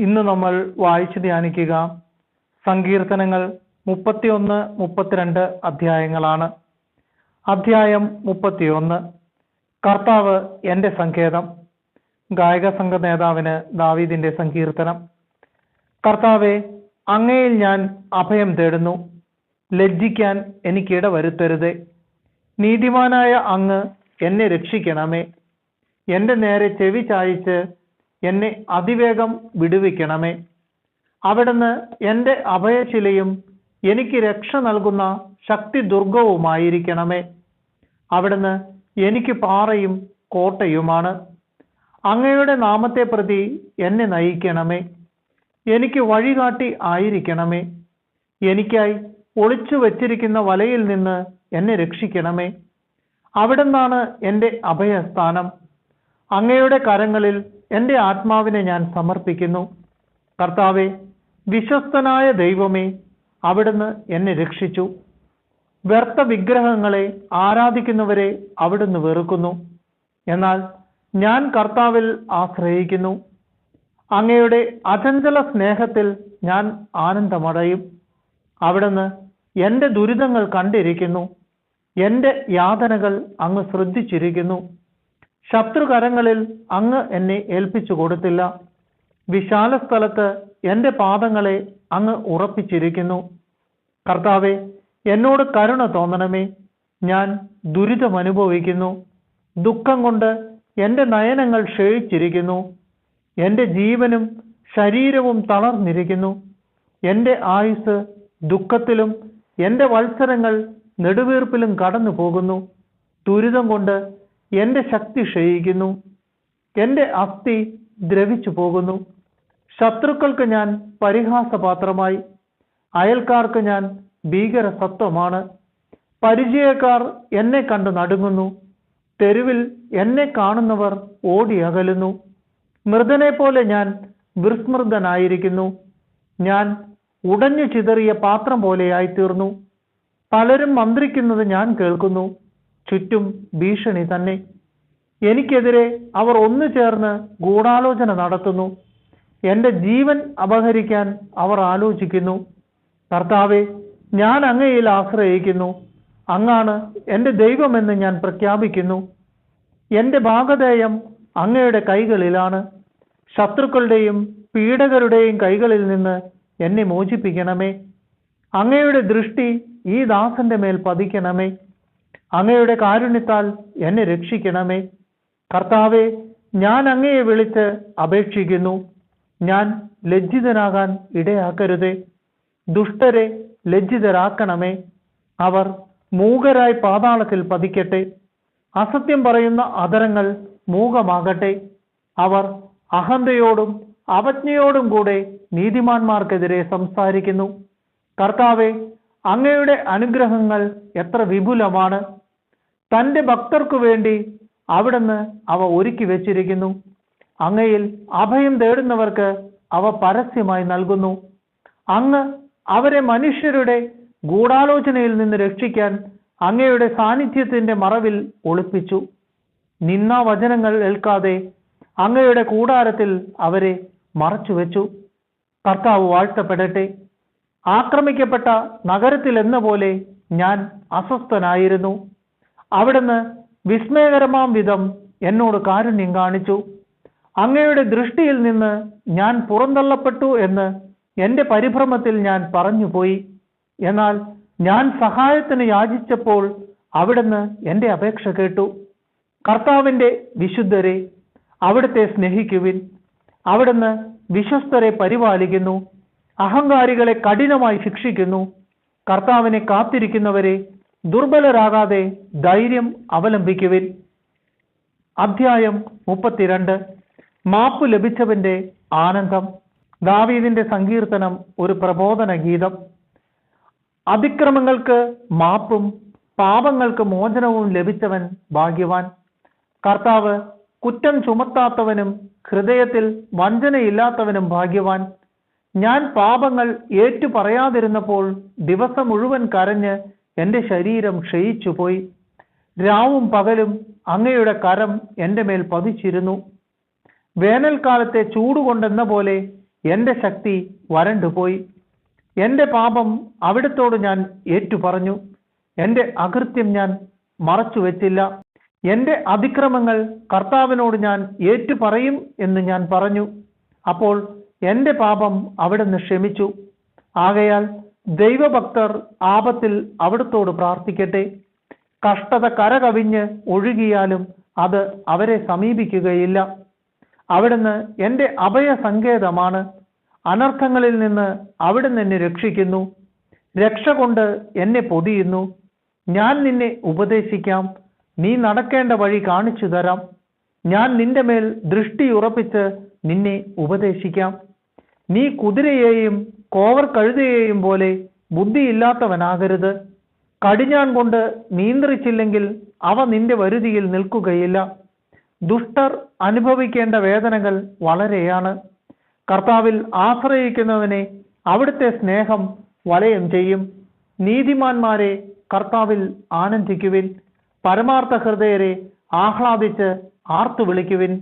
ഇന്ന് നമ്മൾ വായിച്ചു ധ്യാനിക്കുക സങ്കീർത്തനങ്ങൾ 31, 32 അധ്യായങ്ങളാണ്. അധ്യായം 31. കർത്താവ് എൻ്റെ സങ്കേതം. ഗായക സംഘ നേതാവിന് ദാവീദിന്റെ സങ്കീർത്തനം. കർത്താവെ, അങ്ങയിൽ ഞാൻ അഭയം തേടുന്നു. ലജ്ജിക്കാൻ എനിക്കിട വരുത്തരുതേ. നീതിമാനായ അങ്ങ് എന്നെ രക്ഷിക്കണമേ. എൻ്റെ നേരെ ചെവി ചായിച്ച് എന്നെ അതിവേഗം വിടുവിക്കണമേ. അവിടുന്ന് എൻ്റെ അഭയശിലയും എനിക്ക് രക്ഷ നൽകുന്ന ശക്തി ദുർഗവുമായിരിക്കണമേ. അവിടുന്ന് എനിക്ക് പാറയും കോട്ടയുമാണ്. അങ്ങയുടെ നാമത്തെ പ്രതി എന്നെ നയിക്കണമേ. എനിക്ക് വഴികാട്ടി ആയിരിക്കണമേ. എനിക്കായി ഒളിച്ചു വച്ചിരിക്കുന്ന വലയിൽ നിന്ന് എന്നെ രക്ഷിക്കണമേ. അവിടുന്നാണ് എൻ്റെ അഭയസ്ഥാനം. അങ്ങയുടെ കരങ്ങളിൽ എൻ്റെ ആത്മാവിനെ ഞാൻ സമർപ്പിക്കുന്നു. കർത്താവെ, വിശ്വസ്തനായ ദൈവമേ, അവിടുന്ന് എന്നെ രക്ഷിച്ചു. വ്യർത്ഥ വിഗ്രഹങ്ങളെ ആരാധിക്കുന്നവരെ അവിടുന്ന് വെറുക്കുന്നു. എന്നാൽ ഞാൻ കർത്താവിൽ ആശ്രയിക്കുന്നു. അങ്ങയുടെ അചഞ്ചല സ്നേഹത്തിൽ ഞാൻ ആനന്ദമടയും. അവിടുന്ന് എൻ്റെ ദുരിതങ്ങൾ കണ്ടിരിക്കുന്നു. എൻ്റെ യാതനകൾ അങ്ങ് ശ്രദ്ധിച്ചിരിക്കുന്നു. ശത്രുകരങ്ങളിൽ അങ്ങ് എന്നെ ഏൽപ്പിച്ചു കൊടുത്തില്ല. വിശാല സ്ഥലത്ത് എൻ്റെ പാദങ്ങളെ അങ്ങ് ഉറപ്പിച്ചിരിക്കുന്നു. കർത്താവെ, എന്നോട് കരുണ തോന്നണമേ. ഞാൻ ദുരിതം അനുഭവിക്കുന്നു. ദുഃഖം കൊണ്ട് എൻ്റെ നയനങ്ങൾ ക്ഷയിച്ചിരിക്കുന്നു. എൻ്റെ ജീവനും ശരീരവും തളർന്നിരിക്കുന്നു. എൻ്റെ ആയുസ് ദുഃഖത്തിലും എൻ്റെ വത്സരങ്ങൾ നെടുവീർപ്പിലും കടന്നു പോകുന്നു. ദുരിതം കൊണ്ട് എൻ്റെ ശക്തി ക്ഷയിക്കുന്നു. എൻ്റെ അസ്ഥി ദ്രവിച്ചു പോകുന്നു. ശത്രുക്കൾക്ക് ഞാൻ പരിഹാസപാത്രമായി. അയൽക്കാർക്ക് ഞാൻ ഭീകരസത്വമാണ്. പരിചയക്കാർ എന്നെ കണ്ടു നടുങ്ങുന്നു. തെരുവിൽ എന്നെ കാണുന്നവർ ഓടിയകലുന്നു. മൃതനെ പോലെ ഞാൻ വിസ്മൃതനായിരിക്കുന്നു. ഞാൻ ഉടഞ്ഞു ചിതറിയ പാത്രം പോലെയായി തീർന്നു. പലരും മന്ത്രിക്കുന്നത് ഞാൻ കേൾക്കുന്നു. ചുറ്റും ഭീഷണി തന്നെ. എനിക്കെതിരെ അവർ ഒന്നു ചേർന്ന് ഗൂഢാലോചന നടത്തുന്നു. എൻ്റെ ജീവൻ അപഹരിക്കാൻ അവർ ആലോചിക്കുന്നു. കർത്താവെ, ഞാൻ അങ്ങയിൽ ആശ്രയിക്കുന്നു. അങ്ങാണ് എൻ്റെ ദൈവമെന്ന് ഞാൻ പ്രഖ്യാപിക്കുന്നു. എൻ്റെ ഭാഗധേയം അങ്ങയുടെ കൈകളിലാണ്. ശത്രുക്കളുടെയും പീഡകരുടെയും കൈകളിൽ നിന്ന് എന്നെ മോചിപ്പിക്കണമേ. അങ്ങയുടെ ദൃഷ്ടി ഈ ദാസന്റെ മേൽ പതിക്കണമേ. അങ്ങയുടെ കാരുണ്യത്താൽ എന്നെ രക്ഷിക്കണമേ. കർത്താവെ, ഞാൻ അങ്ങയെ വിളിച്ച് അപേക്ഷിക്കുന്നു. ഞാൻ ലജ്ജിതനാകാൻ ഇടയാക്കരുതേ. ദുഷ്ടരെ ലജ്ജിതരാക്കണമേ. അവർ മൂകരായി പാതാളത്തിൽ പതിക്കട്ടെ. അസത്യം പറയുന്ന അധരങ്ങൾ മൂകമാകട്ടെ. അവർ അഹന്തയോടും അവജ്ഞയോടും കൂടെ നീതിമാന്മാർക്കെതിരെ സംസാരിക്കുന്നു. കർത്താവെ, അങ്ങയുടെ അനുഗ്രഹങ്ങൾ എത്ര വിപുലമാണ്. തൻ്റെ ഭക്തർക്കു വേണ്ടി അവിടുന്ന് അവ ഒരുക്കി വച്ചിരിക്കുന്നു. അങ്ങയിൽ അഭയം തേടുന്നവർക്ക് അവ പരസ്യമായി നൽകുന്നു. അങ്ങ് അവരെ മനുഷ്യരുടെ ഗൂഢാലോചനയിൽ നിന്ന് രക്ഷിക്കാൻ അങ്ങയുടെ സാന്നിധ്യത്തിന്റെ മറവിൽ ഒളിപ്പിച്ചു. നിന്ദാവചനങ്ങൾ ഏൽക്കാതെ അങ്ങയുടെ കൂടാരത്തിൽ അവരെ മറച്ചുവെച്ചു. കർത്താവ് വാഴ്ത്തപ്പെടട്ടെ. ആക്രമിക്കപ്പെട്ട നഗരത്തിൽ എന്ന പോലെ ഞാൻ അസ്വസ്ഥനായിരുന്നു. അവിടുന്ന് വിസ്മയകരമാം വിധം എന്നോട് കാരുണ്യം കാണിച്ചു. അങ്ങയുടെ ദൃഷ്ടിയിൽ നിന്ന് ഞാൻ പുറന്തള്ളപ്പെട്ടു എന്ന് എൻ്റെ പരിഭ്രമത്തിൽ ഞാൻ പറഞ്ഞുപോയി. എന്നാൽ ഞാൻ സഹായത്തിന് യാചിച്ചപ്പോൾ അവിടുന്ന് എൻ്റെ അപേക്ഷ കേട്ടു. കർത്താവിൻ്റെ വിശുദ്ധരെ, അവിടുത്തെ സ്നേഹിക്കുവിൻ. അവിടുന്ന് വിശ്വസ്തരെ പരിപാലിക്കുന്നു. അഹങ്കാരികളെ കഠിനമായി ശിക്ഷിക്കുന്നു. കർത്താവിനെ കാത്തിരിക്കുന്നവരെ ദുർബലരാകാതെ ധൈര്യം അവലംബിക്കുവിൻ. അധ്യായം 32. മാപ്പ് ലഭിച്ചവന്റെ ആനന്ദം. ദാവീദിന്റെ സങ്കീർത്തനം ഒരു പ്രബോധന ഗീതം. അതിക്രമങ്ങൾക്ക് മാപ്പും പാപങ്ങൾക്ക് മോചനവും ലഭിച്ചവൻ ഭാഗ്യവാൻ. കർത്താവ് കുറ്റം ചുമത്താത്തവനും ഹൃദയത്തിൽ വഞ്ചനയില്ലാത്തവനും ഭാഗ്യവാൻ. ഞാൻ പാപങ്ങൾ ഏറ്റു പറയാതിരുന്നപ്പോൾ ദിവസം മുഴുവൻ കരഞ്ഞ് എൻ്റെ ശരീരം ക്ഷയിച്ചുപോയി. രാവും പകലും അങ്ങയുടെ കരം എൻ്റെ മേൽ പതിച്ചിരുന്നു. വേനൽക്കാലത്തെ ചൂടുകൊണ്ടെന്ന പോലെ എൻ്റെ ശക്തി വരണ്ടുപോയി. എൻ്റെ പാപം അവിടുത്തോട് ഞാൻ ഏറ്റുപറഞ്ഞു. എൻ്റെ അകൃത്യം ഞാൻ മറച്ചുവെച്ചില്ല. എൻ്റെ അതിക്രമങ്ങൾ കർത്താവിനോട് ഞാൻ ഏറ്റുപറയും എന്ന് ഞാൻ പറഞ്ഞു. അപ്പോൾ എൻ്റെ പാപം അവിടുന്ന് ക്ഷമിച്ചു. ആകയാൽ ദൈവഭക്തർ ആപത്തിൽ അവിടുത്തോട് പ്രാർത്ഥിക്കട്ടെ. കഷ്ടത കരകവിഞ്ഞ് ഒഴുകിയാലും അത് അവരെ സമീപിക്കുകയില്ല. അവിടുന്ന് എൻ്റെ അഭയസങ്കേതമാണ്. അനർത്ഥങ്ങളിൽ നിന്ന് അവിടുന്ന് എന്നെ രക്ഷിക്കുന്നു. രക്ഷ കൊണ്ട് എന്നെ പൊതിയുന്നു. ഞാൻ നിന്നെ ഉപദേശിക്കാം, നീ നടക്കേണ്ട വഴി കാണിച്ചു തരാം. ഞാൻ നിന്റെ മേൽ ദൃഷ്ടിയുറപ്പിച്ച് നിന്നെ ഉപദേശിക്കാം. നീ കുതിരയെയും കോവർ കഴുതയെയും പോലെ ബുദ്ധിയില്ലാത്തവനാകരുത്. കടിഞ്ഞാൺ കൊണ്ട് നിയന്ത്രിച്ചില്ലെങ്കിൽ അവ നിന്റെ വരുതിയിൽ നിൽക്കുകയില്ല. ദുഷ്ടർ അനുഭവിക്കേണ്ട വേദനകൾ വളരെയാണ്. കർത്താവിൽ ആശ്രയിക്കുന്നവനെ അവിടുത്തെ സ്നേഹം വലയം ചെയ്യും. നീതിമാന്മാരെ കർത്താവിൽ ആനന്ദിക്കുവിൻ. പരമാർത്ഥ ഹൃദയരെ ആഹ്ലാദിച്ച് ആർത്തു വിളിക്കുവിൻ.